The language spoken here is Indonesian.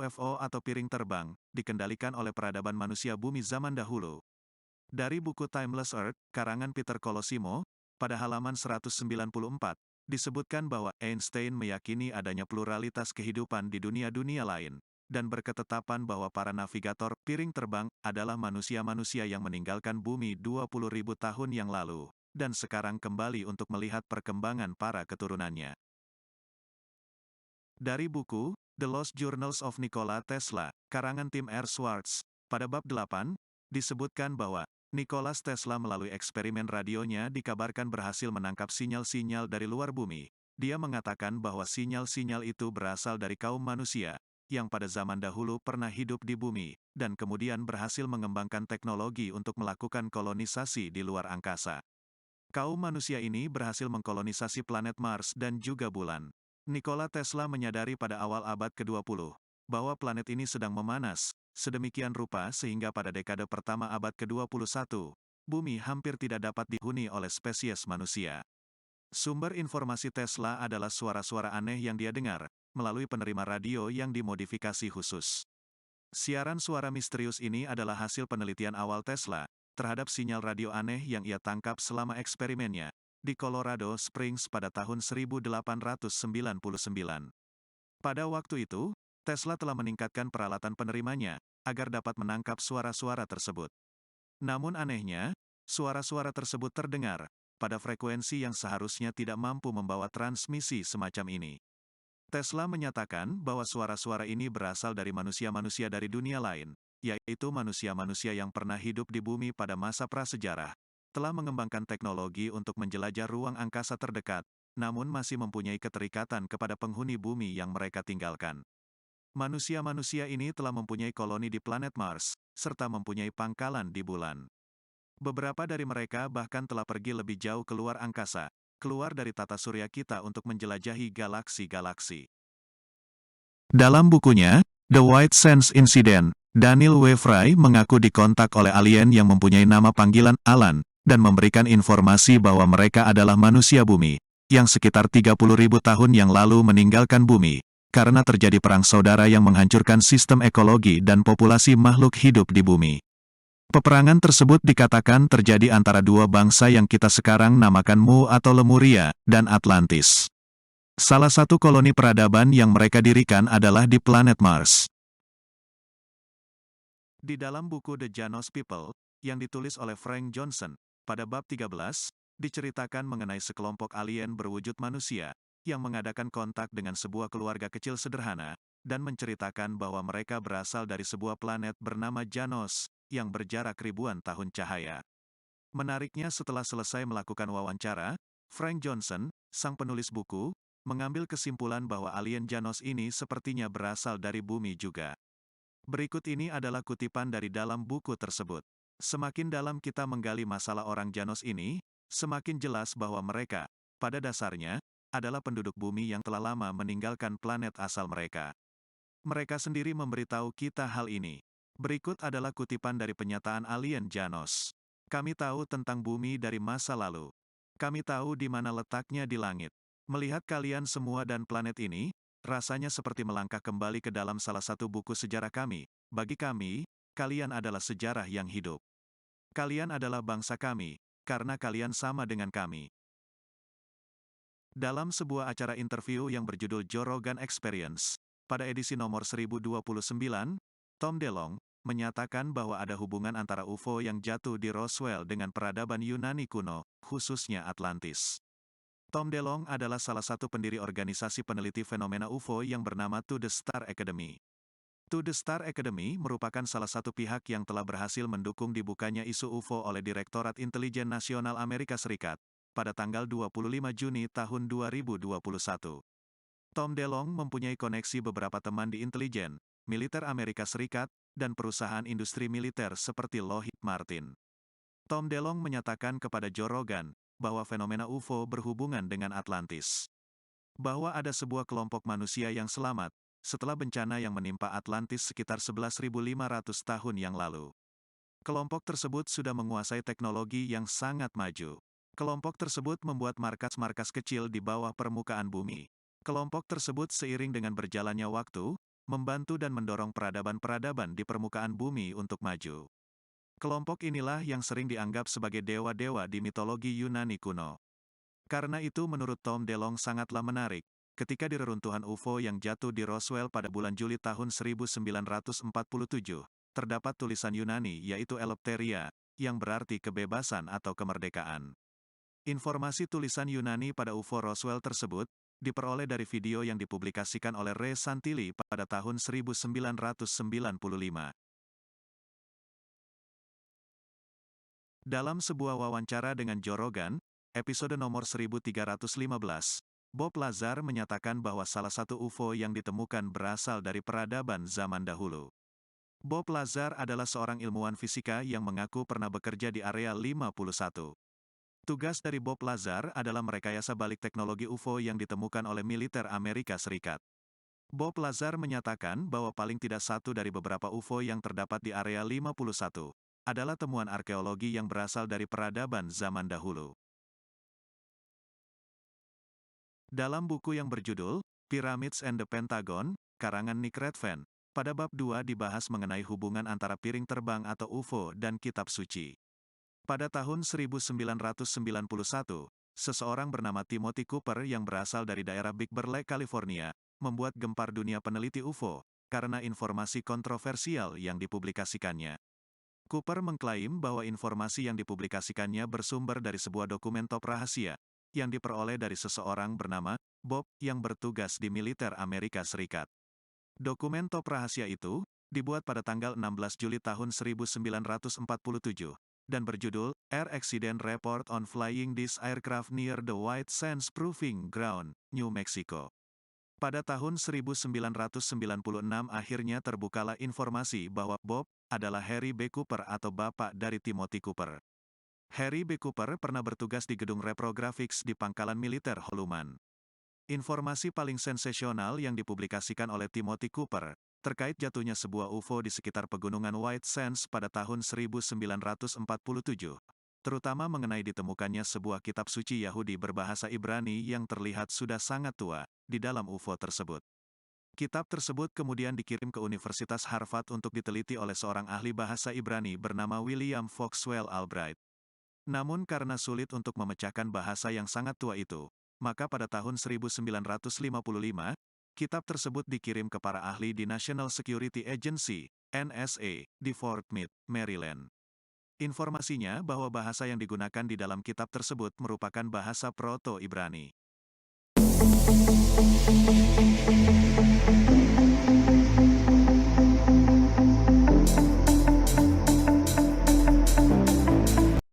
UFO atau piring terbang, dikendalikan oleh peradaban manusia bumi zaman dahulu. Dari buku Timeless Earth, karangan Peter Colosimo, pada halaman 194, disebutkan bahwa Einstein meyakini adanya pluralitas kehidupan di dunia-dunia lain, dan berketetapan bahwa para navigator piring terbang adalah manusia-manusia yang meninggalkan bumi 20.000 tahun yang lalu, dan sekarang kembali untuk melihat perkembangan para keturunannya. Dari buku, The Lost Journals of Nikola Tesla, karangan Tim R. Schwartz, pada bab 8, disebutkan bahwa Nikola Tesla melalui eksperimen radionya dikabarkan berhasil menangkap sinyal-sinyal dari luar bumi. Dia mengatakan bahwa sinyal-sinyal itu berasal dari kaum manusia, yang pada zaman dahulu pernah hidup di bumi, dan kemudian berhasil mengembangkan teknologi untuk melakukan kolonisasi di luar angkasa. Kaum manusia ini berhasil mengkolonisasi planet Mars dan juga bulan. Nikola Tesla menyadari pada awal abad ke-20 bahwa planet ini sedang memanas, sedemikian rupa sehingga pada dekade pertama abad ke-21, bumi hampir tidak dapat dihuni oleh spesies manusia. Sumber informasi Tesla adalah suara-suara aneh yang dia dengar, melalui penerima radio yang dimodifikasi khusus. Siaran suara misterius ini adalah hasil penelitian awal Tesla terhadap sinyal radio aneh yang ia tangkap selama eksperimennya di Colorado Springs pada tahun 1899. Pada waktu itu, Tesla telah meningkatkan peralatan penerimanya agar dapat menangkap suara-suara tersebut. Namun anehnya, suara-suara tersebut terdengar pada frekuensi yang seharusnya tidak mampu membawa transmisi semacam ini. Tesla menyatakan bahwa suara-suara ini berasal dari manusia-manusia dari dunia lain, yaitu manusia-manusia yang pernah hidup di bumi pada masa prasejarah, telah mengembangkan teknologi untuk menjelajah ruang angkasa terdekat, namun masih mempunyai keterikatan kepada penghuni bumi yang mereka tinggalkan. Manusia-manusia ini telah mempunyai koloni di planet Mars, serta mempunyai pangkalan di bulan. Beberapa dari mereka bahkan telah pergi lebih jauh keluar angkasa, keluar dari tata surya kita untuk menjelajahi galaksi-galaksi. Dalam bukunya, The White Sands Incident, Daniel W. Fry mengaku dikontak oleh alien yang mempunyai nama panggilan Alan, dan memberikan informasi bahwa mereka adalah manusia bumi, yang sekitar 30.000 tahun yang lalu meninggalkan bumi, karena terjadi perang saudara yang menghancurkan sistem ekologi dan populasi makhluk hidup di bumi. Peperangan tersebut dikatakan terjadi antara dua bangsa yang kita sekarang namakan Mu atau Lemuria, dan Atlantis. Salah satu koloni peradaban yang mereka dirikan adalah di planet Mars. Di dalam buku The Janos People, yang ditulis oleh Frank Johnson, pada bab 13, diceritakan mengenai sekelompok alien berwujud manusia, yang mengadakan kontak dengan sebuah keluarga kecil sederhana, dan menceritakan bahwa mereka berasal dari sebuah planet bernama Janos, yang berjarak ribuan tahun cahaya. Menariknya setelah selesai melakukan wawancara, Frank Johnson, sang penulis buku, mengambil kesimpulan bahwa alien Janos ini sepertinya berasal dari bumi juga. Berikut ini adalah kutipan dari dalam buku tersebut. Semakin dalam kita menggali masalah orang Janos ini, semakin jelas bahwa mereka, pada dasarnya, adalah penduduk bumi yang telah lama meninggalkan planet asal mereka. Mereka sendiri memberitahu kita hal ini. Berikut adalah kutipan dari penyataan alien Janos. Kami tahu tentang bumi dari masa lalu. Kami tahu di mana letaknya di langit. Melihat kalian semua dan planet ini, rasanya seperti melangkah kembali ke dalam salah satu buku sejarah kami. Bagi kami, kalian adalah sejarah yang hidup. Kalian adalah bangsa kami, karena kalian sama dengan kami. Dalam sebuah acara interview yang berjudul Joe Rogan Experience, pada edisi nomor 1029, Tom DeLonge menyatakan bahwa ada hubungan antara UFO yang jatuh di Roswell dengan peradaban Yunani kuno, khususnya Atlantis. Tom DeLonge adalah salah satu pendiri organisasi peneliti fenomena UFO yang bernama To the Star Academy. To the Star Academy merupakan salah satu pihak yang telah berhasil mendukung dibukanya isu UFO oleh Direktorat Intelijen Nasional Amerika Serikat, pada tanggal 25 Juni tahun 2021. Tom DeLonge mempunyai koneksi beberapa teman di intelijen, militer Amerika Serikat, dan perusahaan industri militer seperti Lockheed Martin. Tom DeLonge menyatakan kepada Joe Rogan bahwa fenomena UFO berhubungan dengan Atlantis. Bahwa ada sebuah kelompok manusia yang selamat setelah bencana yang menimpa Atlantis sekitar 11.500 tahun yang lalu. Kelompok tersebut sudah menguasai teknologi yang sangat maju. Kelompok tersebut membuat markas-markas kecil di bawah permukaan bumi. Kelompok tersebut seiring dengan berjalannya waktu, membantu dan mendorong peradaban-peradaban di permukaan bumi untuk maju. Kelompok inilah yang sering dianggap sebagai dewa-dewa di mitologi Yunani kuno. Karena itu menurut Tom DeLonge sangatlah menarik, ketika di reruntuhan UFO yang jatuh di Roswell pada bulan Juli tahun 1947, terdapat tulisan Yunani yaitu Eleutheria, yang berarti kebebasan atau kemerdekaan. Informasi tulisan Yunani pada UFO Roswell tersebut, diperoleh dari video yang dipublikasikan oleh Ray Santilli pada tahun 1995. Dalam sebuah wawancara dengan Joe Rogan, episode nomor 1315, Bob Lazar menyatakan bahwa salah satu UFO yang ditemukan berasal dari peradaban zaman dahulu. Bob Lazar adalah seorang ilmuwan fisika yang mengaku pernah bekerja di Area 51. Tugas dari Bob Lazar adalah merekayasa balik teknologi UFO yang ditemukan oleh militer Amerika Serikat. Bob Lazar menyatakan bahwa paling tidak satu dari beberapa UFO yang terdapat di Area 51 adalah temuan arkeologi yang berasal dari peradaban zaman dahulu. Dalam buku yang berjudul Pyramids and the Pentagon, karangan Nick Redfern, pada bab 2 dibahas mengenai hubungan antara piring terbang atau UFO dan kitab suci. Pada tahun 1991, seseorang bernama Timothy Cooper yang berasal dari daerah Big Bear Lake, California, membuat gempar dunia peneliti UFO, karena informasi kontroversial yang dipublikasikannya. Cooper mengklaim bahwa informasi yang dipublikasikannya bersumber dari sebuah dokumen top rahasia, yang diperoleh dari seseorang bernama Bob, yang bertugas di militer Amerika Serikat. Dokumen top rahasia itu, dibuat pada tanggal 16 Juli tahun 1947, dan berjudul, Air Accident Report on Flying This Aircraft Near the White Sands Proving Ground, New Mexico. Pada tahun 1996 akhirnya terbukalah informasi bahwa Bob adalah Harry B. Cooper atau bapak dari Timothy Cooper. Harry B. Cooper pernah bertugas di gedung reprographics di pangkalan militer Holloman. Informasi paling sensasional yang dipublikasikan oleh Timothy Cooper, terkait jatuhnya sebuah UFO di sekitar pegunungan White Sands pada tahun 1947, terutama mengenai ditemukannya sebuah kitab suci Yahudi berbahasa Ibrani yang terlihat sudah sangat tua, di dalam UFO tersebut. Kitab tersebut kemudian dikirim ke Universitas Harvard untuk diteliti oleh seorang ahli bahasa Ibrani bernama William Foxwell Albright. Namun karena sulit untuk memecahkan bahasa yang sangat tua itu, maka pada tahun 1955, kitab tersebut dikirim ke para ahli di National Security Agency, NSA, di Fort Meade, Maryland. Informasinya bahwa bahasa yang digunakan di dalam kitab tersebut merupakan bahasa Proto-Ibrani.